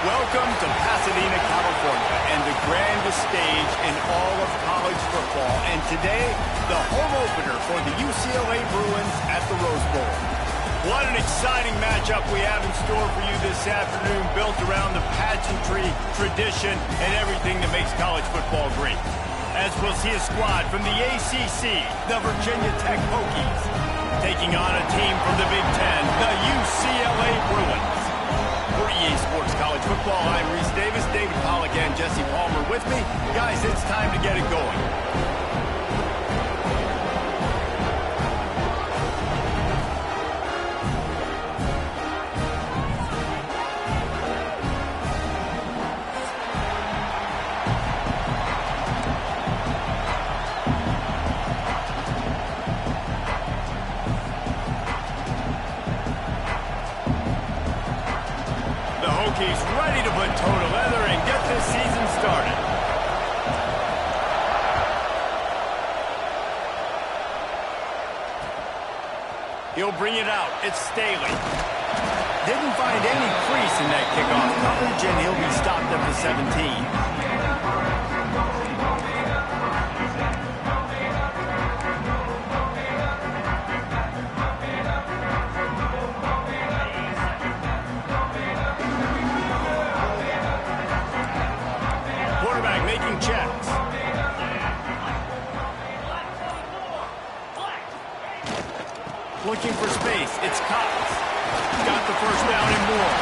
Welcome to Pasadena, California, and the grandest stage in all of college football. And today, the home opener for the UCLA Bruins at the Rose Bowl. What an exciting matchup we have in store for you this afternoon, built around the pageantry, tradition, and everything that makes college football great. As we'll see a squad from the ACC, the Virginia Tech Hokies, taking on a team from the Big Ten, the UCLA Bruins. For EA Sports College Football, I'm Reese Davis, David Pollack, and Jesse Palmer with me. Guys, it's time to get it going. He's ready to put toe to leather and get this season started. He'll bring it out. It's Staley. Didn't find any crease in that kickoff coverage, and he'll be stopped at the 17. Making checks. Looking for space. It's Cox. Got the first down and more.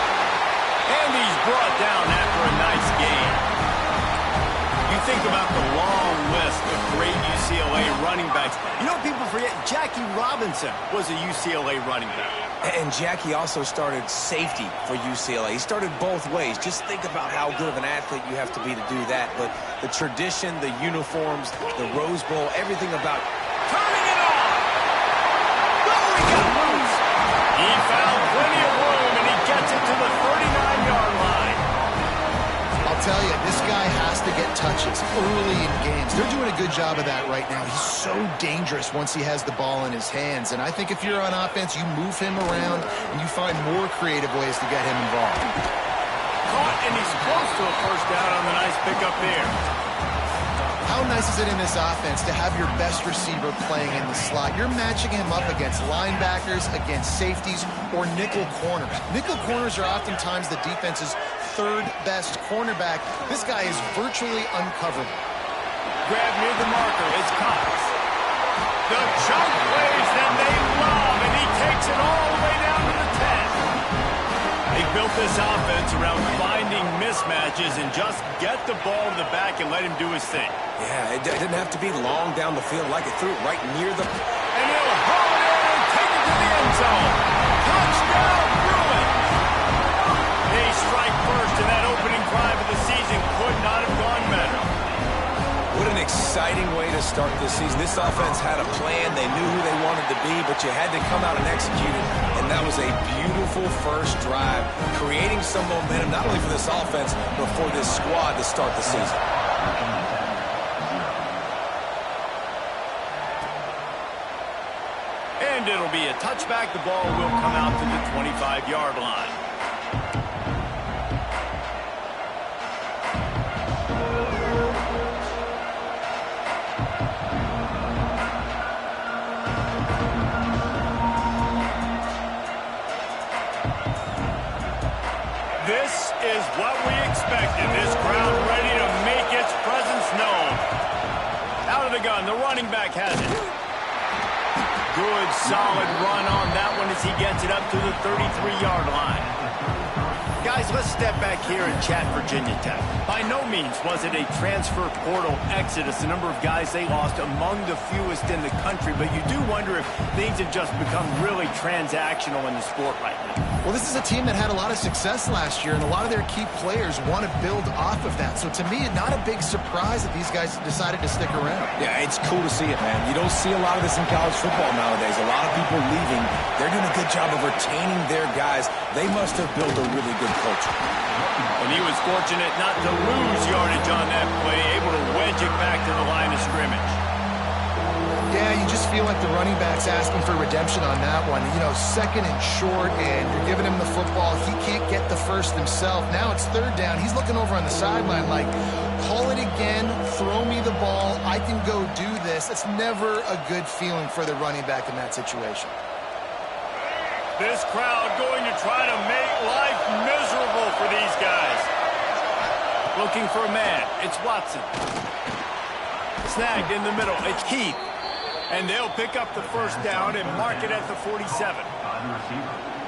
And he's brought down after a nice gain. You think about the long list of great UCLA running backs. You know, people forget Jackie Robinson was a UCLA running back. And Jackie also started safety for UCLA. He started both ways. Just think about how good of an athlete you have to be to do that. But the tradition, the uniforms, the Rose Bowl, everything about turning it on. Oh, he got loose. He found plenty of room, and he gets it to the 39-yard line. I'll tell you, this guy has to get touches early in games. They're doing a good job of that right now. He's so dangerous once he has the ball in his hands. And I think if you're on offense, you move him around and you find more creative ways to get him involved. Caught, and he's close to a first down on the nice pickup there. How nice is it in this offense to have your best receiver playing in the slot? You're matching him up against linebackers, against safeties, or nickel corners. Nickel corners are oftentimes the defense's third best cornerback. This guy is virtually uncoverable. Grab near the marker. It's Cox. The chunk plays that they love, and he takes it all the way down to the 10. They built this offense around finding mismatches and just get the ball to the back and let him do his thing. Yeah, it didn't have to be long down the field. Like it threw it right near the... And he'll hold it and take it to the end zone. Touchdown, Bruins! They strike first, and that opening drive of the season could not have gone better. What an exciting way to start this season. This offense had a plan. They knew who they wanted to be, but you had to come out and execute it. And that was a beautiful first drive, creating some momentum, not only for this offense, but for this squad to start the season. And it'll be a touchback. The ball will come out to the 25-yard line. This is what we expected. This crowd ready to make its presence known. Out of the gun, the running back has it. Good, solid run on that one as he gets it up to the 33-yard line. Guys, let's step back here and chat Virginia Tech. By no means was it a transfer portal exodus, the number of guys they lost among the fewest in the country, but you do wonder if things have just become really transactional in the sport right now. Well, this is a team that had a lot of success last year, and a lot of their key players want to build off of that. So to me, not a big surprise that these guys decided to stick around. Yeah, it's cool to see it, man. You don't see a lot of this in college football nowadays. A lot of people leaving. They're doing a good job of retaining their guys. They must have built a really good culture. And he was fortunate not to lose yardage on that play, able to wedge it back to the line of scrimmage. Yeah, you just feel like the running back's asking for redemption on that one. You know, second and short, and you're giving him the football. He can't get the first himself. Now it's third down. He's looking over on the sideline like, call it again, throw me the ball, I can go do this. It's never a good feeling for the running back in that situation. This crowd going to try to make life miserable for these guys. Looking for a man. It's Watson. Snagged in the middle. It's Heath. And they'll pick up the first down and mark it at the 47.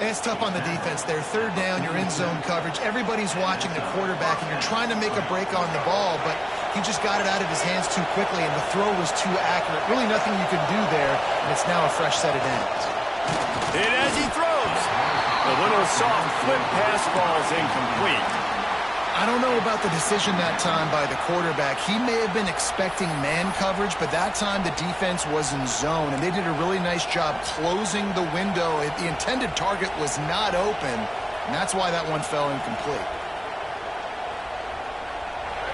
It's tough on the defense there. Third down, you're in zone coverage. Everybody's watching the quarterback, and you're trying to make a break on the ball, but he just got it out of his hands too quickly, and the throw was too accurate. Really nothing you can do there, and it's now a fresh set of downs. And as he throws, the little soft flip pass falls incomplete. I don't know about the decision that time by the quarterback. He may have been expecting man coverage, but that time the defense was in zone, and they did a really nice job closing the window. The intended target was not open, and that's why that one fell incomplete.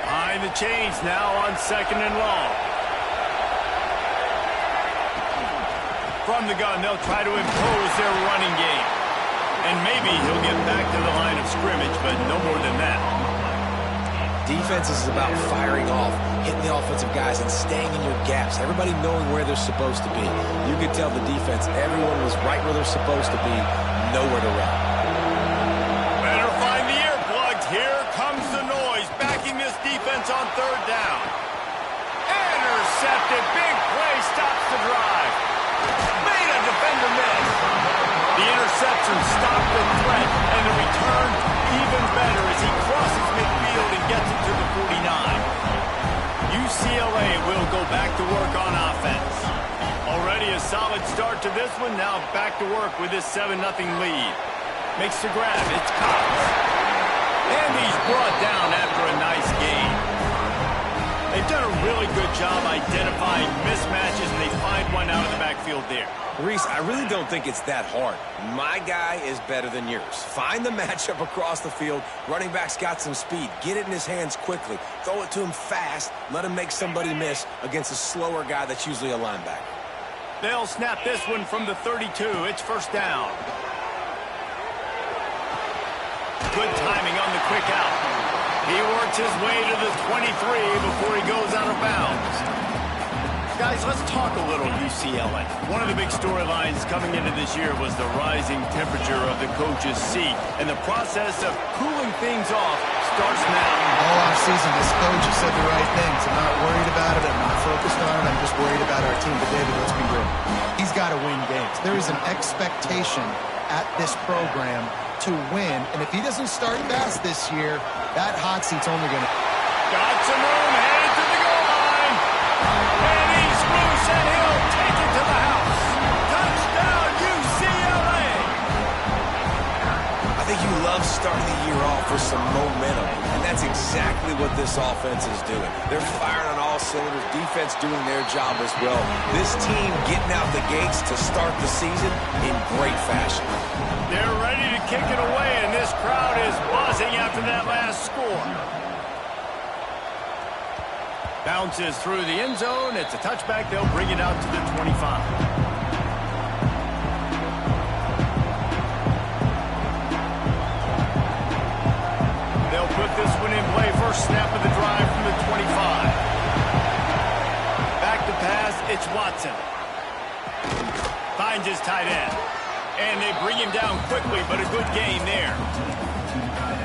Behind the chains now on second and long. From the gun, they'll try to impose their running game. And maybe he'll get back to the line of scrimmage, but no more than that. Defense is about firing off, hitting the offensive guys, and staying in your gaps. Everybody knowing where they're supposed to be. You could tell the defense, everyone was right where they're supposed to be, nowhere to run. Better find the earplugs. Here comes the noise, backing this defense on third down. Intercepted. Big play stops the drive. Made a defender miss. The interception stopped the threat, and the return even better as he crosses midfield and gets it to the 49. UCLA will go back to work on offense. Already a solid start to this one. Now back to work with this 7-0 lead. Makes the grab. It's Cox. And he's brought down after a nice gain. They've done a really good job identifying mismatches, and they find one out of the backfield there. Reese, I really don't think it's that hard. My guy is better than yours. Find the matchup across the field. Running back's got some speed. Get it in his hands quickly. Throw it to him fast. Let him make somebody miss against a slower guy that's usually a linebacker. They'll snap this one from the 32. It's first down. Good timing on the quick out. He works his way to the 23 before he goes out of bounds. Guys, let's talk a little UCLA. One of the big storylines coming into this year was the rising temperature of the coach's seat, and the process of cooling things off starts now. All offseason, this coach has said the right things. I'm not worried about it. I'm not focused on it. I'm just worried about our team. But, David, let's be real. He's got to win games. There is an expectation at this program to win, and if he doesn't start fast this year, that hot seat's only going to... Got some room, headed to the goal line. And he's loose, and he'll take it to the house. Touchdown, UCLA. I think you love starting the year off with some momentum, and that's exactly what this offense is doing. They're firing on all cylinders, defense doing their job as well. This team getting out the gates to start the season in great fashion. They're ready to kick it away, and this crowd is buzzing after that last score. Bounces through the end zone. It's a touchback. They'll bring it out to the 25. They'll put this one in play. First snap of the drive from the 25. Back to pass. It's Watson. Finds his tight end. And they bring him down quickly, but a good gain there.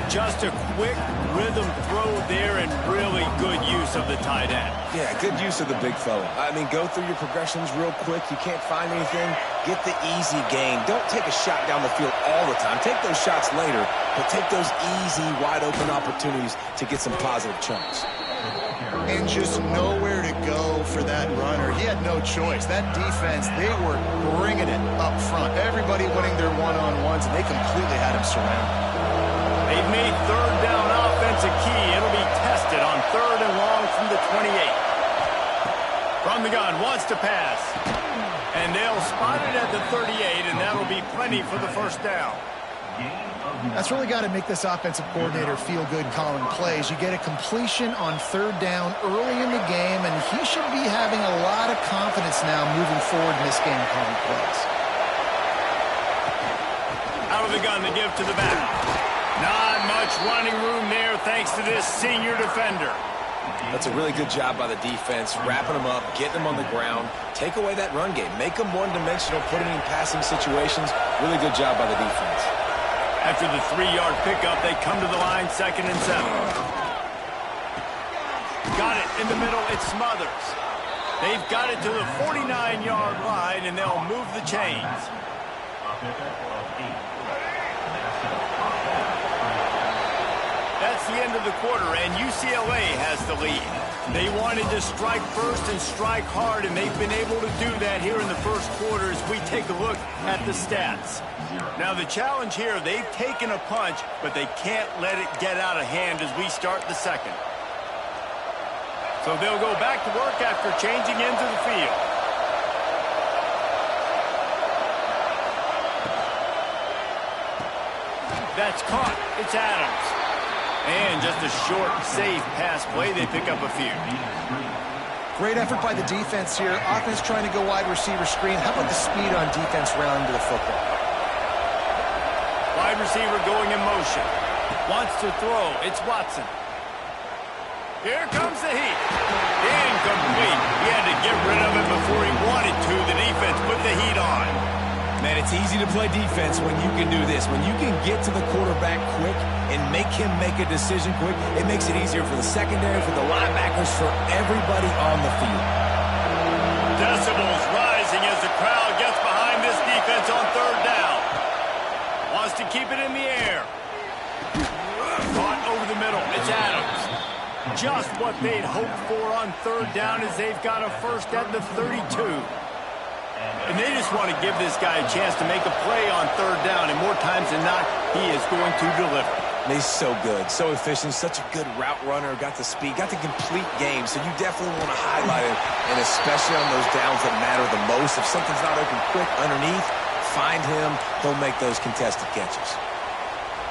Just a quick rhythm throw there and really good use of the tight end. Yeah, good use of the big fella. I mean, go through your progressions real quick. You can't find anything. Get the easy gain. Don't take a shot down the field all the time. Take those shots later, but take those easy, wide-open opportunities to get some positive chunks. And just nowhere to go for that runner. He had no choice. That defense, they were bringing it up front. Everybody winning their one-on-ones, and they completely had him surrounded. They've made third down offense a key. It'll be tested on third and long from the 28. From the gun, wants to pass. And they'll spot it at the 38, and that'll be plenty for the first down. That's really got to make this offensive coordinator feel good calling plays. You get a completion on third down early in the game, and he should be having a lot of confidence now moving forward in this game calling plays. Out of the gun to give to the back. Not much running room there thanks to this senior defender. That's a really good job by the defense, wrapping them up, getting them on the ground, take away that run game, make them one-dimensional, put them in passing situations. Really good job by the defense. After the 3-yard pickup, they come to the line, 2nd and 7. Got it in the middle, it's Smothers. They've got it to the 49-yard line, and they'll move the chains. That's the end of the quarter, and UCLA has the lead. They wanted to strike first and strike hard, and they've been able to do that here in the first quarter as we take a look at the stats. Now, the challenge here, they've taken a punch, but they can't let it get out of hand as we start the second. So they'll go back to work after changing into the field. That's caught. It's Adams. And just a short, safe pass play. They pick up a few. Great effort by the defense here. Offense trying to go wide receiver screen. How about the speed on defense rounding to the football? Wide receiver going in motion. Wants to throw. It's Watson. Here comes the heat. Incomplete. He had to get rid of it before he wanted to. The defense put the heat on. Man, it's easy to play defense when you can do this. When you can get to the quarterback quick and make him make a decision quick, it makes it easier for the secondary, for the linebackers, for everybody on the field. Decibels rising as the crowd gets behind this defense on 3rd down. Wants to keep it in the air. Caught over the middle. It's Adams. Just what they'd hoped for on 3rd down as they've got a first at the 32. And they just want to give this guy a chance to make a play on 3rd down, and more times than not, he is going to deliver. He's so good, so efficient, such a good route runner, got the speed, got the complete game, so you definitely want to highlight it, and especially on those downs that matter the most. If something's not open quick underneath, find him, he'll make those contested catches.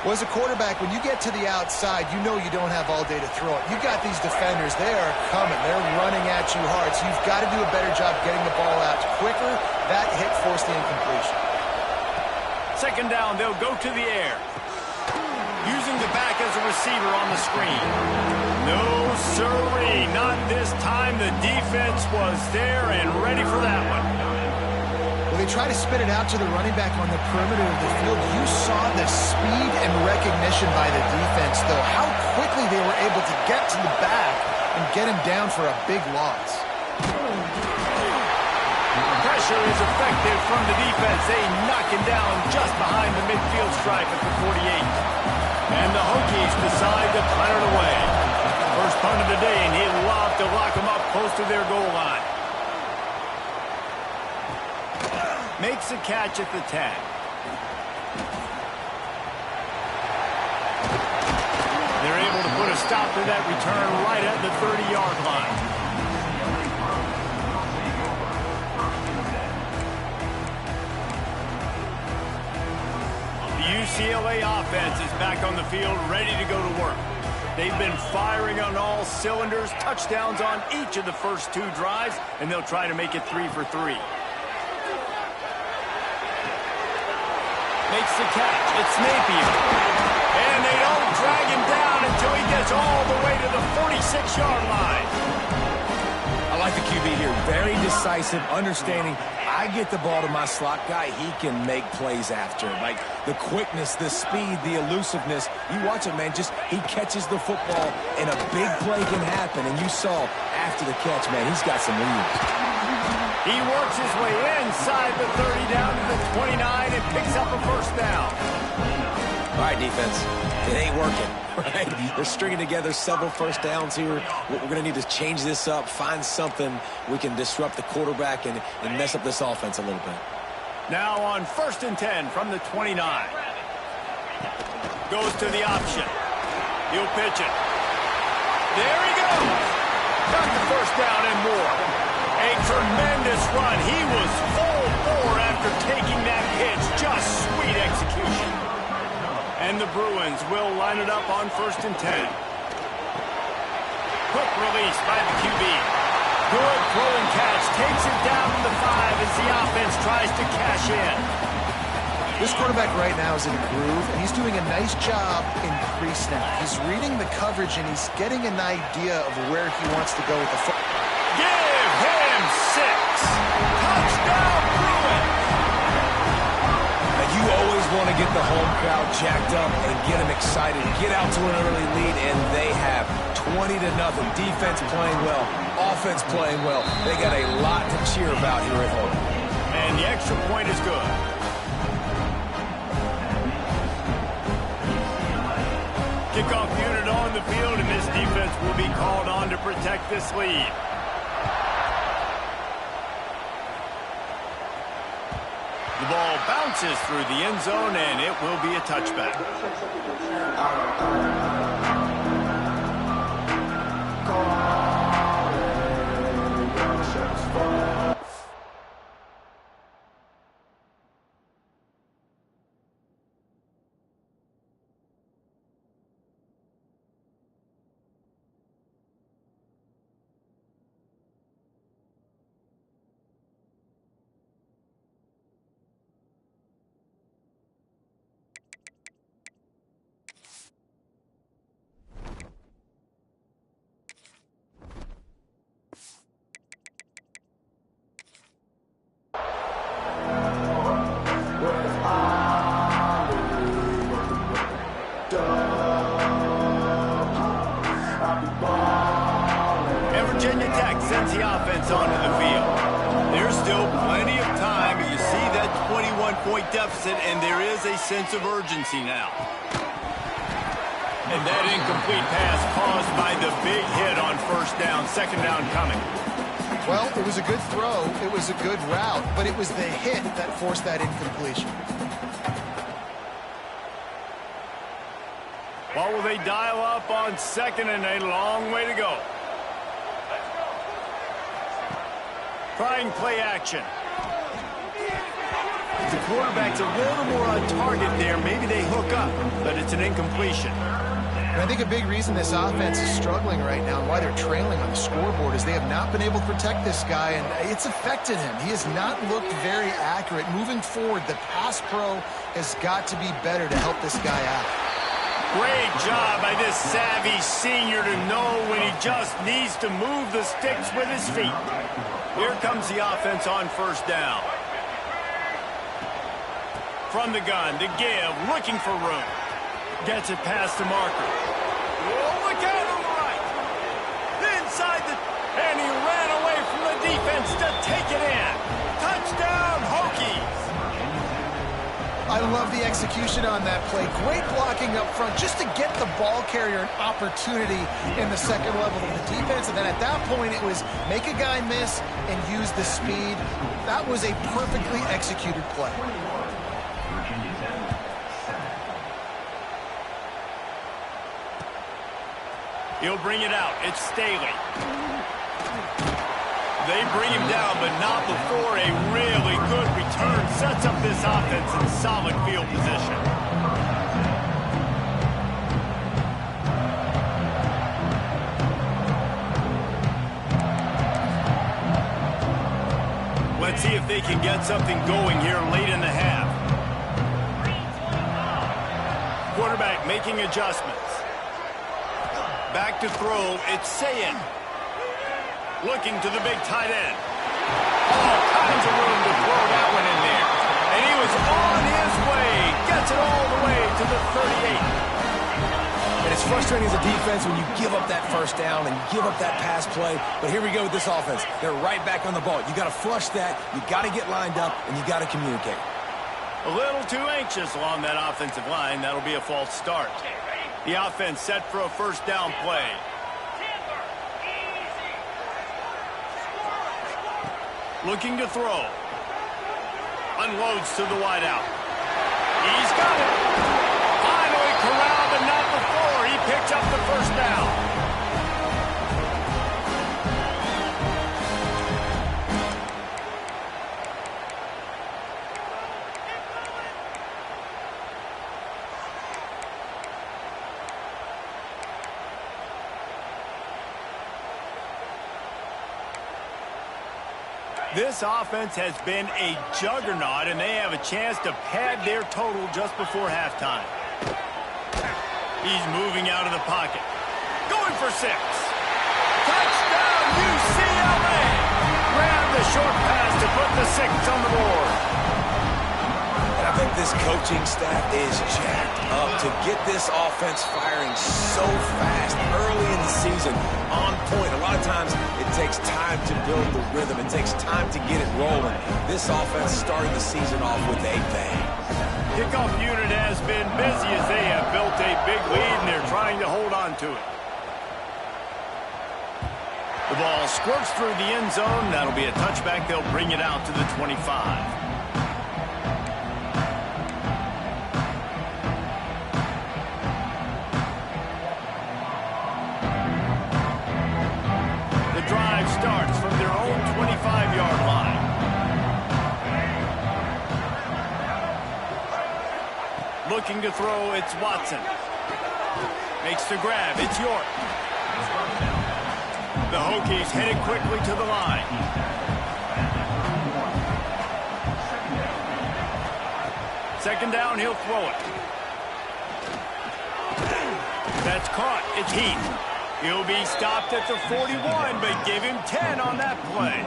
Well, as a quarterback, when you get to the outside, you know you don't have all day to throw it. You've got these defenders. They are coming. They're running at you hard. So you've got to do a better job getting the ball out quicker. That hit forced the incompletion. 2nd down, they'll go to the air. Using the back as a receiver on the screen. No, sirree. Not this time. The defense was there and ready for that one. Well, they try to spit it out to the running back on the perimeter of the field. You saw the speed and recognition by the defense, though. How quickly they were able to get to the back and get him down for a big loss. Pressure is effective from the defense. They knock him down just behind the midfield stripe at the 48. And the Hokies decide to punt it away. First punt of the day, and he'd love to lock him up close to their goal line. Makes a catch at the 10. They're able to put a stop to that return right at the 30-yard line. The UCLA offense is back on the field, ready to go to work. They've been firing on all cylinders, touchdowns on each of the first 2 drives, and they'll try to make it 3 for 3. Makes the catch. It's Napier. And they don't drag him down until he gets all the way to the 46-yard line. I like the QB here. Very decisive, understanding. I get the ball to my slot guy, he can make plays after. Like the quickness, the speed, the elusiveness. You watch it, man. Just he catches the football, and a big play can happen. And you saw after the catch, man, he's got some wheels. He works his way inside the 30 down to the 29 and picks up a first down. All right, defense. It ain't working, right? They're stringing together several first downs here. We're going to need to change this up, find something we can disrupt the quarterback and mess up this offense a little bit. Now on 1st and 10 from the 29. Goes to the option. He'll pitch it. There he goes. Got the first down and more. A tremendous run. He was full bore after taking that pitch. Just sweet execution. And the Bruins will line it up on 1st and 10. Quick release by the QB. Good throw and catch. Takes it down to the 5 as the offense tries to cash in. This quarterback right now is in a groove, and he's doing a nice job in pre-snap. He's reading the coverage, and he's getting an idea of where he wants to go with the football. Give him 6. Touchdown, Bruins. Now, you always want to get the home crowd jacked up and get them excited. Get out to an early lead, and they have 20-0. Defense playing well, offense playing well. They got a lot to cheer about here at home. And the extra point is good. Kickoff unit on the field, and this defense will be called on to protect this lead. The ball bounces through the end zone, and it will be a touchback. Virginia Tech sends the offense onto the field. There's still plenty of time, but you see that 21-point deficit, and there is a sense of urgency now. And that incomplete pass caused by the big hit on 1st down, 2nd down coming. Well, it was a good throw, it was a good route, but it was the hit that forced that incompletion. What will they dial up on 2nd and a long way to go? Trying play action. The quarterback's a little more on target there. Maybe they hook up, but it's an incompletion. And I think a big reason this offense is struggling right now and why they're trailing on the scoreboard is they have not been able to protect this guy, and it's affected him. He has not looked very accurate. Moving forward, the pass pro has got to be better to help this guy out. Great job by this savvy senior to know when he just needs to move the sticks with his feet. Here comes the offense on 1st down. From the gun, to give, looking for room. Gets it past the marker. Oh, look out on the right. Inside the... And he ran away from the defense to take it in. Touchdown, Hokies. I love the execution on that play. Great blocking up front just to get the ball carrier an opportunity in the 2nd level of the defense. And then at that point, it was make a guy miss and use the speed. That was a perfectly executed play. He'll bring it out. It's Staley. They bring him down, but not before a really good return sets up this offense in solid field position. Let's see if they can get something going here late in the half. Quarterback making adjustments. Back to throw. It's Sayin. Looking to the big tight end. All kinds of room to throw that one in there. And he was on his way. Gets it all the way to the 38. And it's frustrating as a defense when you give up that 1st down and give up that pass play. But here we go with this offense. They're right back on the ball. You got to flush that. You got to get lined up, and you got to communicate. A little too anxious along that offensive line. That'll be a false start. The offense set for a 1st down play. Looking to throw. Unloads to the wideout. He's got it. Finally corralled, but not before. He picks up the 1st down. This offense has been a juggernaut, and they have a chance to pad their total just before halftime. He's moving out of the pocket. Going for 6. Touchdown, UCLA! Grab the short pass to put the 6 on the board. And I think this coaching staff is jacked up to get this offense firing so fast early in the season, on point. A lot of times it takes time to build the rhythm. It takes time to get it rolling. This offense started the season off with a bang. Kickoff unit has been busy as they have built a big lead, and they're trying to hold on to it. The ball squirts through the end zone. That'll be a touchback. They'll bring it out to the 25. Drive starts from their own 25-yard line. Looking to throw, it's Watson. Makes the grab, it's York. The Hokies headed quickly to the line. Second down, he'll throw it. That's caught, it's Heath. He'll be stopped at the 41, but give him 10 on that play.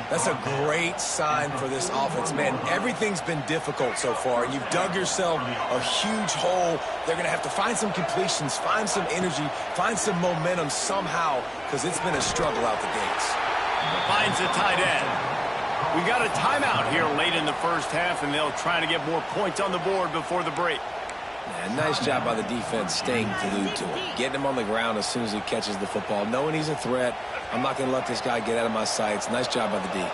That's a great sign for this offense, man. Everything's been difficult so far, and you've dug yourself a huge hole. They're going to have to find some completions, find some energy, find some momentum somehow, because it's been a struggle out the gates. Finds the tight end. We got a timeout here late in the first half, and they'll try to get more points on the board before the break. Yeah, nice job by the defense staying glued to him. Getting him on the ground as soon as he catches the football. Knowing he's a threat, I'm not going to let this guy get out of my sights. Nice job by the D.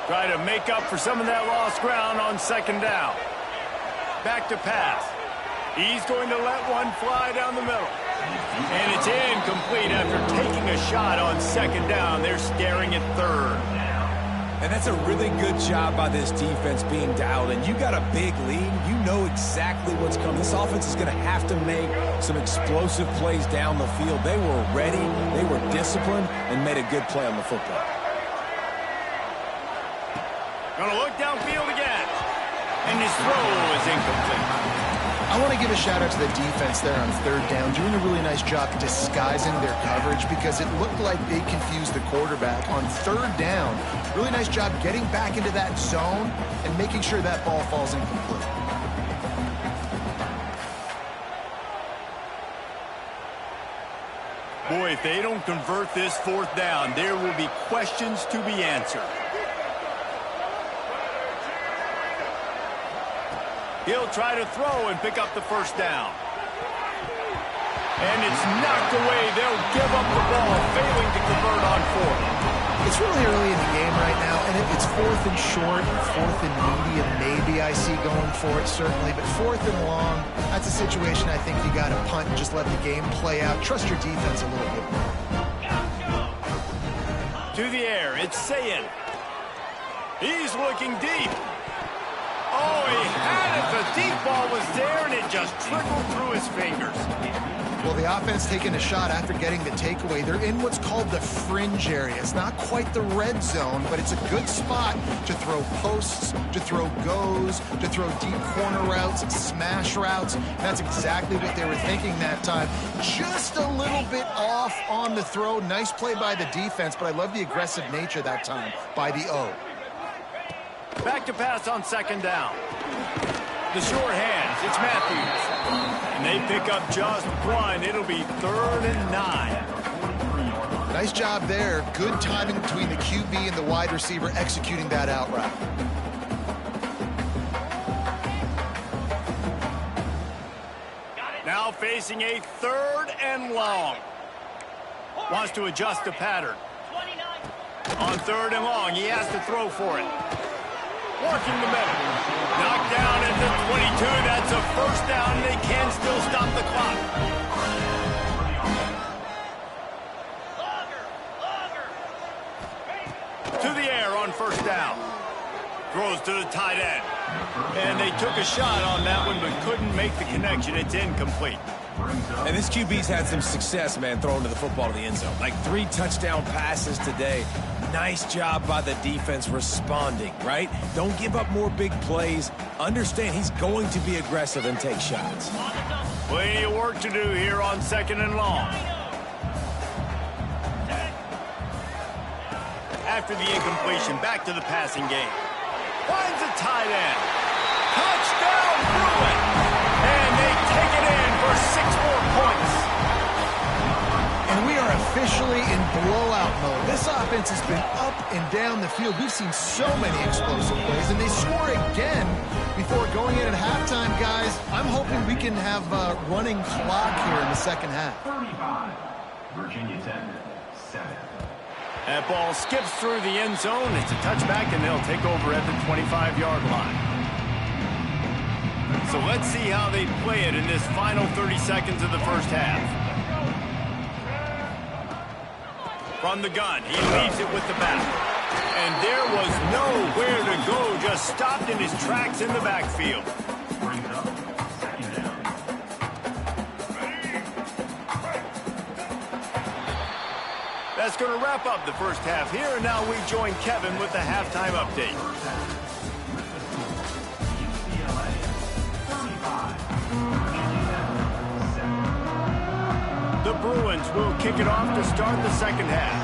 Try to make up for some of that lost ground on second down. Back to pass. He's going to let one fly down the middle. And it's incomplete after taking a shot on second down. They're staring at third. And that's a really good job by this defense being dialed in. You got a big lead. You know exactly what's coming. This offense is going to have to make some explosive plays down the field. They were ready, they were disciplined, and made a good play on the football. Gonna look downfield again. And his throw is incomplete. I want to give a shout out to the defense there on third down, doing a really nice job disguising their coverage because it looked like they confused the quarterback on third down. Really nice job getting back into that zone and making sure that ball falls incomplete. Boy, if they don't convert this fourth down, there will be questions to be answered. He'll try to throw and pick up the first down. And it's knocked away. They'll give up the ball, failing to convert on fourth. It's really early in the game right now, and if it's fourth and short, fourth and medium, maybe I see going for it, certainly. But fourth and long, that's a situation I think you got to punt and just let the game play out. Trust your defense a little bit more. To the air, it's Sayin. He's looking deep. Oh, he had it. The deep ball was there, and it just trickled through his fingers. Well, the offense taking a shot after getting the takeaway. They're in what's called the fringe area. It's not quite the red zone, but it's a good spot to throw posts, to throw goes, to throw deep corner routes, smash routes. And that's exactly what they were thinking that time. Just a little bit off on the throw. Nice play by the defense, but I love the aggressive nature that time by the O. Back to pass on second down. The short hands, it's Matthews. And they pick up just one. It'll be 3rd and 9. Nice job there. Good timing between the QB and the wide receiver executing that out route. Now facing a 3rd and long. Wants to adjust the pattern. On 3rd and long, he has to throw for it. Working the middle. Knocked down at the 22. That's a first down. They can still stop the clock. To the air on first down. Throws to the tight end. And they took a shot on that one but couldn't make the connection. It's incomplete. And this QB's had some success, man, throwing to the football to the end zone. Like 3 touchdown passes today. Nice job by the defense responding, right? Don't give up more big plays. Understand he's going to be aggressive and take shots. Plenty of work to do here on 2nd and long. After the incompletion, back to the passing game. Finds a tight end. Touchdown, Bruins! And they take it in for 6 more points. And we are officially in blowout mode. This offense has been up and down the field. We've seen so many explosive plays, and they score again before going in at halftime, guys. I'm hoping we can have a running clock here in the second half. 35, Virginia Tech, 7. That ball skips through the end zone. It's a touchback, and they'll take over at the 25-yard line. So let's see how they play it in this final 30 seconds of the first half. From the gun, he leaves it with the back. And there was nowhere to go, just stopped in his tracks in the backfield. Brings up 2nd down. That's going to wrap up the first half here, and now we join Kevin with the halftime update. UCLA, 35, Virginia Tech, 7. The Bruins will kick it off to start the second half.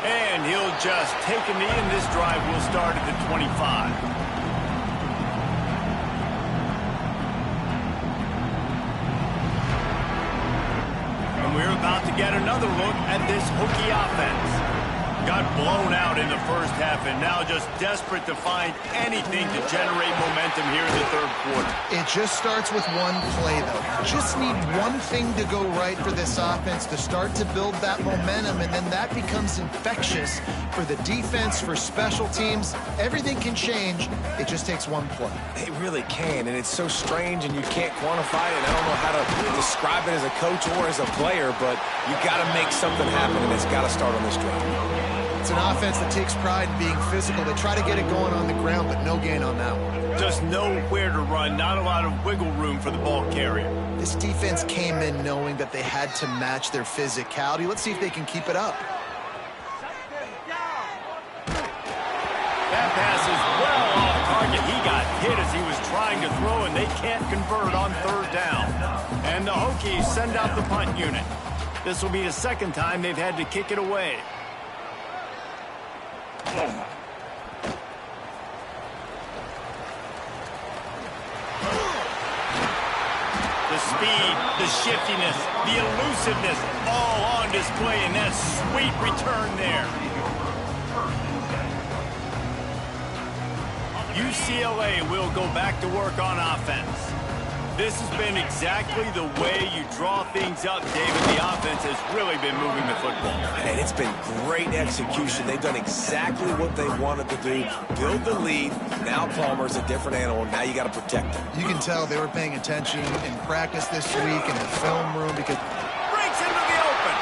And he'll just take a knee, and this drive will start at the 25. And we're about to get another look at this Hokie offense. Got blown out in the first half, and now just desperate to find anything to generate momentum here in the third quarter. It just starts with one play, though. Just need one thing to go right for this offense to start to build that momentum, and then that becomes infectious for the defense, for special teams. Everything can change. It just takes one play. It really can, and it's so strange, and you can't quantify it. I don't know how to describe it as a coach or as a player, but you got to make something happen, and it's got to start on this drive. It's an offense that takes pride in being physical. They try to get it going on the ground, but no gain on that one. Just nowhere to run, not a lot of wiggle room for the ball carrier. This defense came in knowing that they had to match their physicality. Let's see if they can keep it up. That pass is well off target. He got hit as he was trying to throw, and they can't convert on 3rd down. And the Hokies send out the punt unit. This will be the second time they've had to kick it away. The speed, the shiftiness, the elusiveness, all on display in that sweet return there. UCLA will go back to work on offense. This has been exactly the way you draw things up, David. The offense has really been moving the football. And it's been great execution. They've done exactly what they wanted to do. Build the lead. Now Palmer's a different animal. Now you got to protect him. You can tell they were paying attention in practice this week in the film room because Breaks into the open.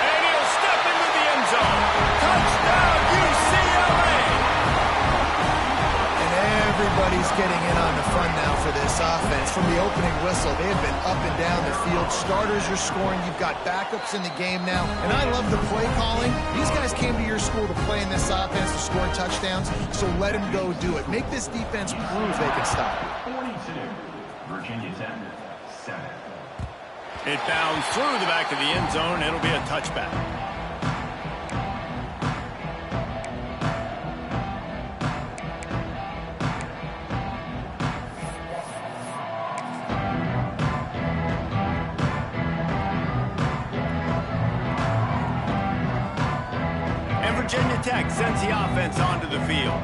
And he'll step into the end zone. Touchdown, UCLA! everybody's getting in on the fun now for this offense. From the opening whistle, they have been up and down the field. Starters are scoring. You've got backups in the game now. And I love the play calling. These guys came to your school to play in this offense to score touchdowns, so let them go do it. Make this defense prove they can stop it. 42, Virginia Tech, 7. It bounds through the back of the end zone. It'll be a touchback. Virginia Tech sends the offense onto the field.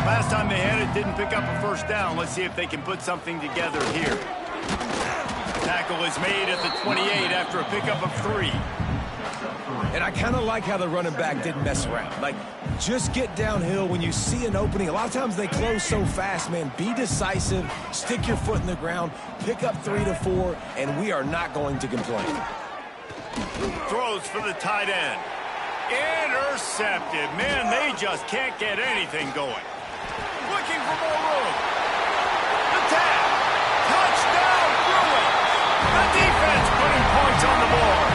Last time they had it, didn't pick up a first down. Let's see if they can put something together here. Tackle is made at the 28 after a pickup of 3. And I kind of like how the running back didn't mess around. Like, just get downhill when you see an opening. A lot of times they close so fast, man. Be decisive, stick your foot in the ground, pick up 3 to 4, and we are not going to complain. Throws for the tight end. Intercepted. Man, they just can't get anything going. Looking for more room. The tag. The defense putting points on the board.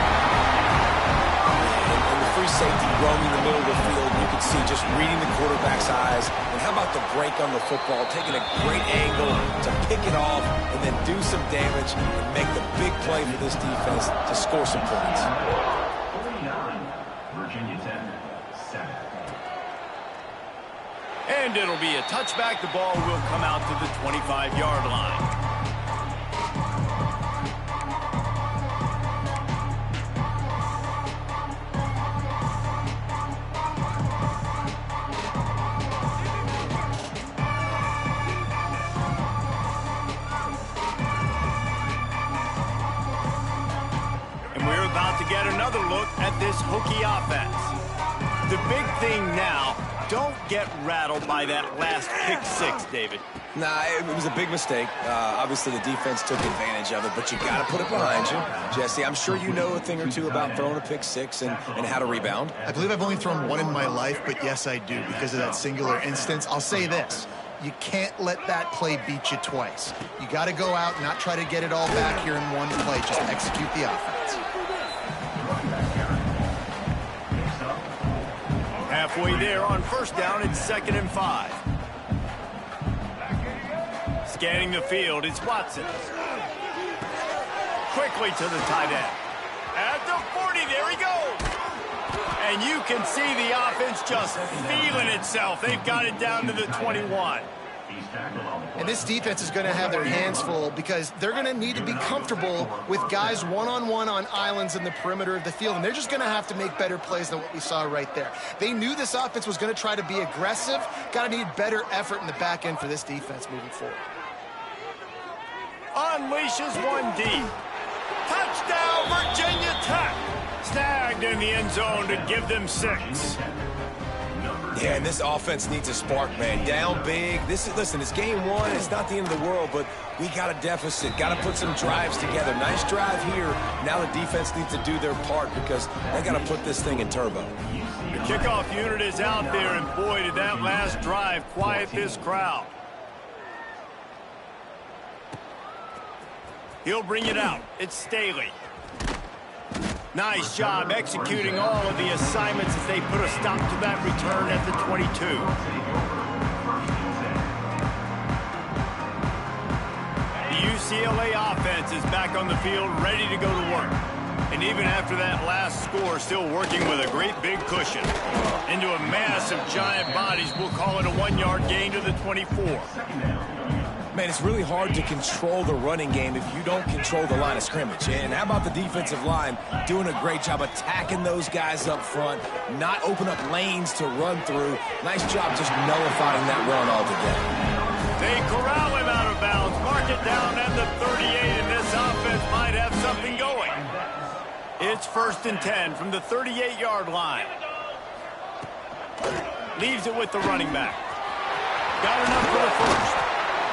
And the free safety roaming the middle of the field, you can see just reading the quarterback's eyes. And how about the break on the football, taking a great angle to pick it off and then do some damage and make the big play for this defense to score some points. 49, Virginia Tech, 7. And it'll be a touchback. The ball will come out to the 25-yard line. And we're about to get another look at this Hokie offense. The big thing now, don't get rattled by that last pick six, David. Nah, it was a big mistake. Obviously, the defense took advantage of it, but you got to put it behind you. Jesse, I'm sure you know a thing or two about throwing a pick six and how to rebound. I believe I've only thrown one in my life, but yes, I do, because of that singular instance. I'll say this. You can't let that play beat you twice. You got to go out and not try to get it all back here in one play. Just execute the offense. Halfway there on first down, it's 2nd and 5. Scanning the field, it's Watson. Quickly to the tight end. At the 40, there he goes. And you can see the offense just feeling itself. They've got it down to the 21. And this defense is going to have their hands full because they're going to need to be comfortable with guys one-on-one on islands in the perimeter of the field. And they're just going to have to make better plays than what we saw right there. They knew this offense was going to try to be aggressive. Got to need better effort in the back end for this defense moving forward. Unleashes one deep. Touchdown, Virginia Tech. Snagged in the end zone to give them 6. Yeah, and this offense needs a spark, man. Down big. Listen, it's game one. It's not the end of the world, but we got a deficit. Got to put some drives together. Nice drive here. Now the defense needs to do their part because they got to put this thing in turbo. The kickoff unit is out there, and boy, did that last drive quiet this crowd. He'll bring it out. It's Staley. Nice job executing all of the assignments as they put a stop to that return at the 22. The UCLA offense is back on the field, ready to go to work. And even after that last score, still working with a great big cushion. Into a mass of giant bodies, we'll call it a 1-yard gain to the 24. Man, it's really hard to control the running game if you don't control the line of scrimmage. And how about the defensive line doing a great job attacking those guys up front, not open up lanes to run through. Nice job just nullifying that run altogether. They corral him out of bounds, mark it down at the 38, and this offense might have something going. It's 1st and 10 from the 38-yard line. Leaves it with the running back. Got enough for the first.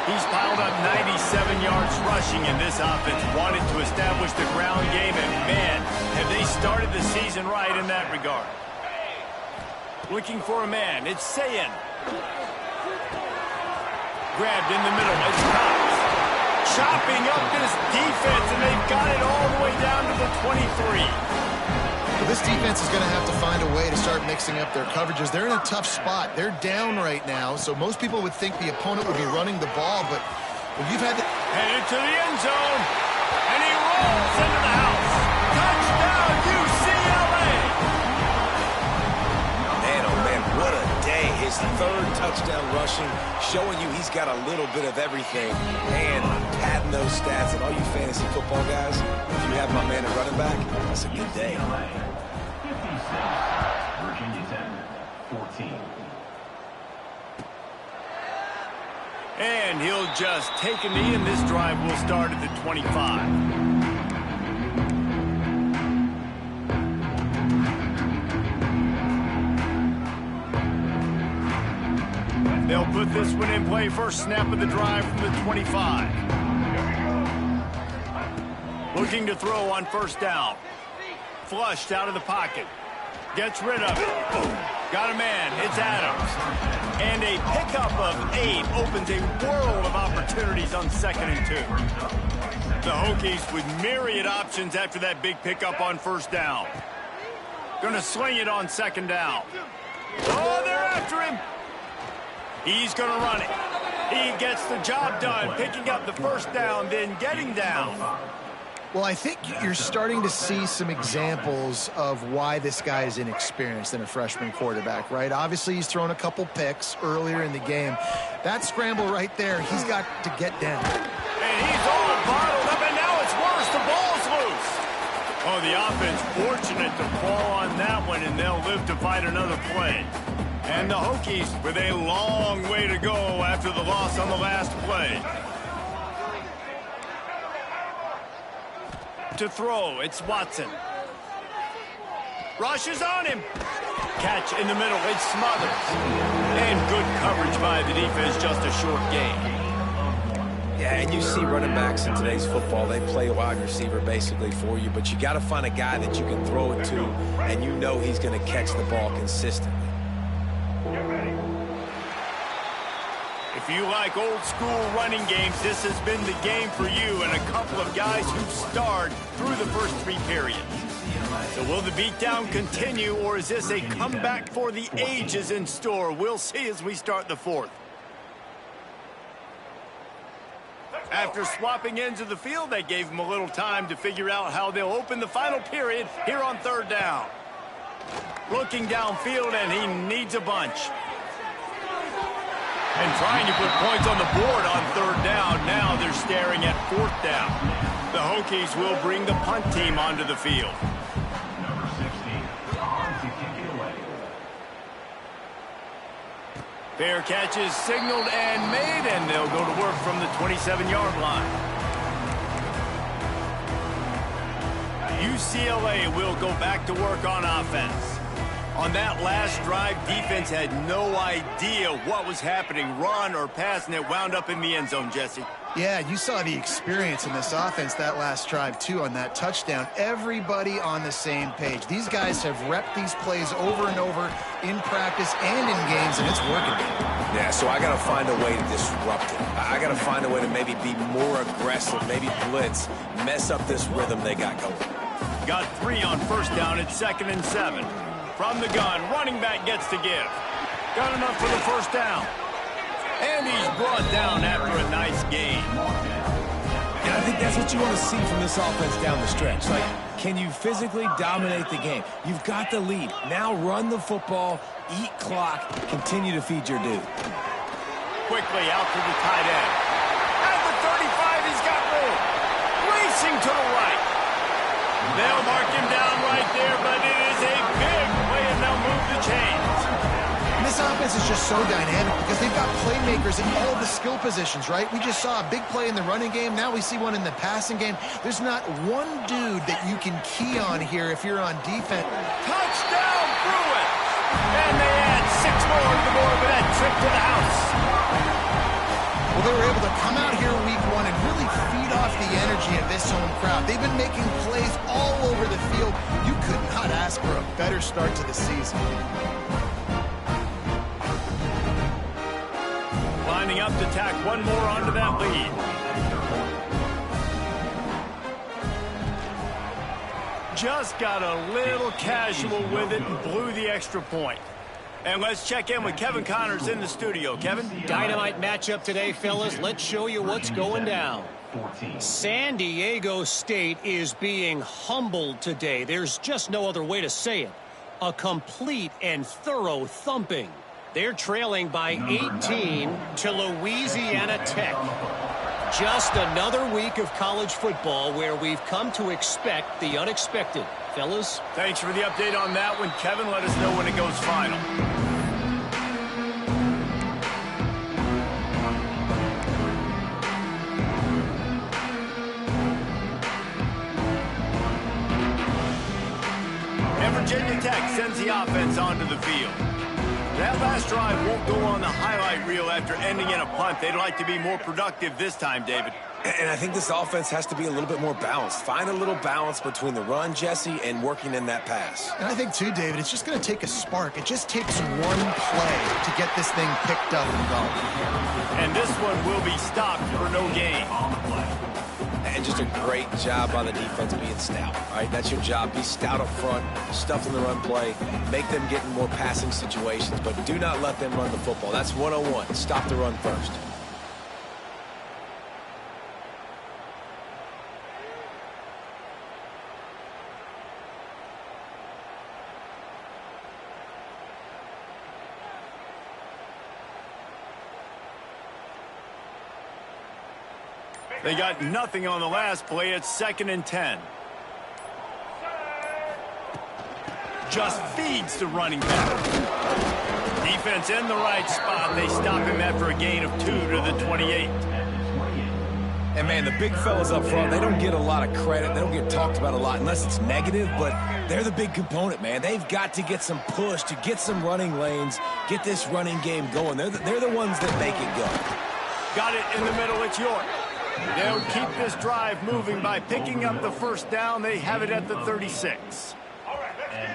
He's piled up 97 yards rushing, and this offense wanted to establish the ground game, and man, have they started the season right in that regard. Looking for a man, it's Sayin. Grabbed in the middle, it's Cox. Chopping up this defense, and they've got it all the way down to the 23. Well, this defense is going to have to find a way to start mixing up their coverages. They're in a tough spot. They're down right now, so most people would think the opponent would be running the ball, but when you've had the... Headed to the end zone, and he rolls into the house. Touchdown, UCLA! Man, oh man, what a day. His 3rd touchdown rushing, showing you he's got a little bit of everything. And padding those stats, and all you fantasy football guys, if you have my man at running back, that's a good day. 56, Virginia Tech, 14. And he'll just take a knee, and this drive will start at the 25. They'll put this one in play. First snap of the drive from the 25. Looking to throw on first down. Flushed out of the pocket. Gets rid of it. Got a man. It's Adams. And a pickup of 8 opens a world of opportunities on 2nd and 2. The Hokies with myriad options after that big pickup on first down. Gonna sling it on second down. Oh, they're after him. He's gonna run it. He gets the job done, picking up the first down, then getting down. Well, I think you're starting to see some examples of why this guy is inexperienced in a freshman quarterback, right? Obviously, he's thrown a couple picks earlier in the game. That scramble right there, he's got to get down. And he's all bottled up, and now it's worse. The ball's loose. Oh, the offense fortunate to fall on that one, and they'll live to fight another play. And the Hokies with a long way to go after the loss on the last play. To throw, it's Watson. Rushes on him. Catch in the middle, it's Smothers. And good coverage by the defense, just a short gain. Yeah, and you see running backs in today's football, they play a wide receiver basically for you, but you got to find a guy that you can throw it to, and you know he's going to catch the ball consistently. If you like old school running games, this has been the game for you and a couple of guys who've starred through the first three periods. So will the beatdown continue, or is this a comeback for the ages in store? We'll see as we start the fourth. After swapping ends of the field, they gave him a little time to figure out how they'll open the final period here on third down. Looking downfield, and he needs a bunch. And trying to put points on the board on third down. Now they're staring at fourth down. The Hokies will bring the punt team onto the field. Number 16, on to kick it away. Fair catch is signaled and made, and they'll go to work from the 27-yard line. UCLA will go back to work on offense. On that last drive, defense had no idea what was happening, run or pass, and it wound up in the end zone, Jesse. Yeah, you saw the experience in this offense that last drive, too, on that touchdown. Everybody on the same page. These guys have repped these plays over and over in practice and in games, and it's working. Yeah, so I got to find a way to disrupt it. I got to find a way to maybe be more aggressive, maybe blitz, mess up this rhythm they got going. Got 3 on first down at 2nd and 7. From the gun, running back gets to give. Got enough for the first down. And he's brought down after a nice gain. And I think that's what you want to see from this offense down the stretch. Like, can you physically dominate the game? You've got the lead. Now run the football, eat clock, continue to feed your dude. Quickly out to the tight end. At the 35, he's got room. Racing to the right. They'll mark him down right there, but it is a big play, and they'll move the chains. And this offense is just so dynamic because they've got playmakers in all the skill positions, right? We just saw a big play in the running game. Now we see one in the passing game. There's not one dude that you can key on here if you're on defense. Touchdown, Bruins! And they add 6 more to the board with that trip to the house. Well, they were able to come out here week 1 and really feed off the energy of this home crowd. They've been making plays all over the field. You could not ask for a better start to the season. Lining up to tack one more onto that lead. Just got a little casual with it and blew the extra point. And let's check in with Kevin Connors in the studio. Kevin? Dynamite matchup today, fellas. Let's show you what's going down. San Diego State is being humbled today. There's just no other way to say it. A complete and thorough thumping. They're trailing by 18 to Louisiana Tech. Just another week of college football where we've come to expect the unexpected. Fellas? Thanks for the update on that one, Kevin. Let us know when it goes final. And Virginia Tech sends the offense onto the field. That last drive won't go on the highlight reel after ending in a punt. They'd like to be more productive this time, David. And I think this offense has to be a little bit more balanced. Find a little balance between the run, Jesse, and working in that pass. And I think, too, David, it's just going to take a spark. It just takes one play to get this thing picked up and going. And this one will be stopped for no gain. And just a great job by the defense being stout. All right, that's your job. Be stout up front, stuff in the run play, make them get in more passing situations, but do not let them run the football. That's 101. Stop the run first. They got nothing on the last play. It's 2nd and 10. Just feeds the running back. Defense in the right spot. They stop him after a gain of 2 to the 28. And, man, the big fellas up front, they don't get a lot of credit. They don't get talked about a lot unless it's negative, but they're the big component, man. They've got to get some push to get some running lanes, get this running game going. They're the ones that make it go. Got it in the middle. It's York. They'll keep this drive moving by picking up the first down. They have it at the 36.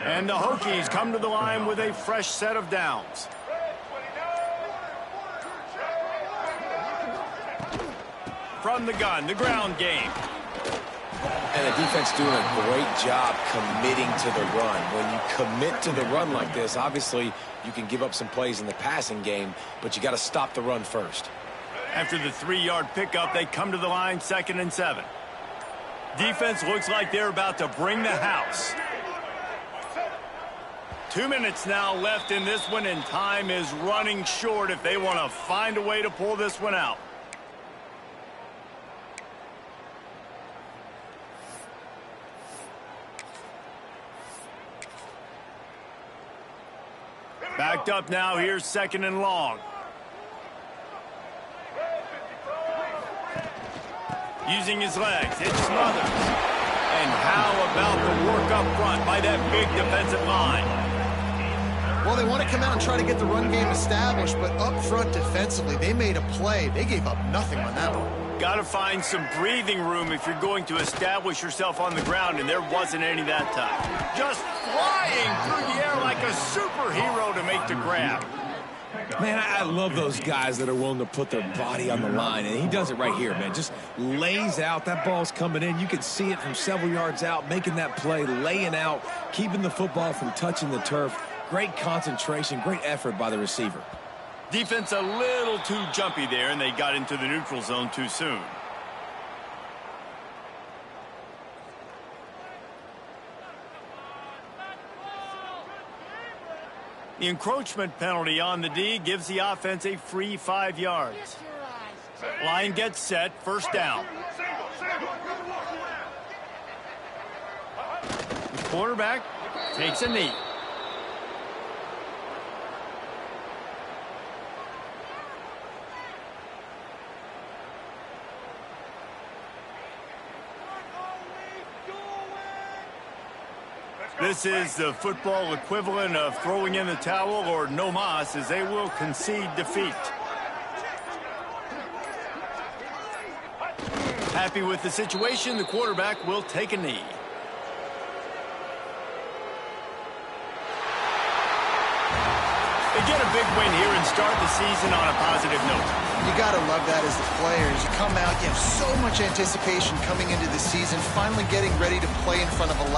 And the Hokies come to the line with a fresh set of downs. From the gun, the ground game. And the defense doing a great job committing to the run. When you commit to the run like this, obviously you can give up some plays in the passing game, but you got to stop the run first. After the 3-yard pickup, they come to the line 2nd and 7. Defense looks like they're about to bring the house. 2 minutes now left in this one, and time is running short if they want to find a way to pull this one out. Backed up now. Here's 2nd and long. Using his legs, it's Smothers. And how about the work up front by that big defensive line? Well, they want to come out and try to get the run game established, but up front defensively, they made a play. They gave up nothing on that one. Got to find some breathing room if you're going to establish yourself on the ground, and there wasn't any that time. Just flying through the air like a superhero to make the grab. Man, I love those guys that are willing to put their body on the line, and he does it right here, man. Just lays out. That ball's coming in. You can see it from several yards out, making that play, laying out, keeping the football from touching the turf. Great concentration, great effort by the receiver. Defense a little too jumpy there, and they got into the neutral zone too soon. The encroachment penalty on the D gives the offense a free 5 yards. Line gets set, first down. The quarterback takes a knee. This is the football equivalent of throwing in the towel or no mas, as they will concede defeat. Happy with the situation, the quarterback will take a knee. They get a big win here and start the season on a positive note. You got to love that as the players. You come out, you have so much anticipation coming into the season, finally getting ready to play in front of a lot